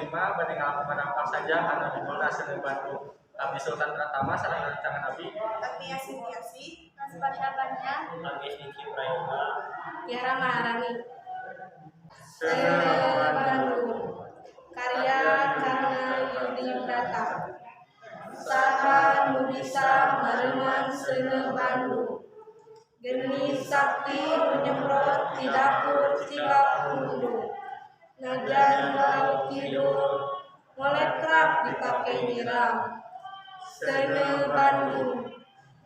Muslimah bade ngalakonan apa saja anu dimulna Seni Bandung. Abdi Sultan Pratama sareng rancangan abdi. Abdi Yasi, Naspasya Banya, Abdi Niki Prayoga. Tiara Maharani. Seni Bandung, karya Karna Yudi Brata. Saha nu bisa mareman Seni Bandung. Geni sakti nu nyemprot ti dapur Cikap Undung. Najan laut kidul moletrap dipake nyiram. Seni Bandung,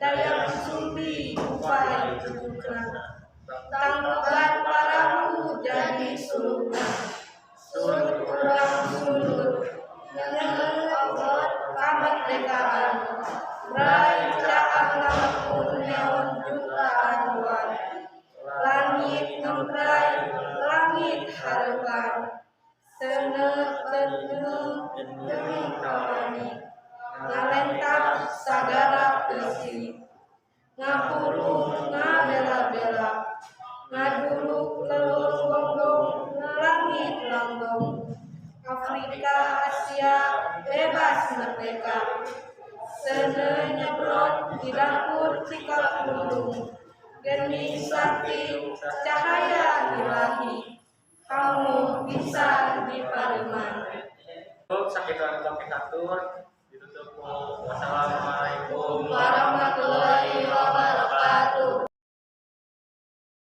daya sumbi upai tujukan. Tangguban parahu jadi sulungan. Sun ulang sundur, nyeneng ogot kamerdekaan. Rai caang lampun neon jutaan wan. Langit ngembrai, langit harapan. Geni kawani, ngalentap sagara besi. Ngapuru ngabela-bela, ngaduluk lelur bonggong, langit langgong. Afrika, Asia, bebas merdeka. Sene nyebrot di dapur Cikap Undung. Geni sakti cahaya ilahi. Kamu bisa dipareman. Sakitu anu tong pikatur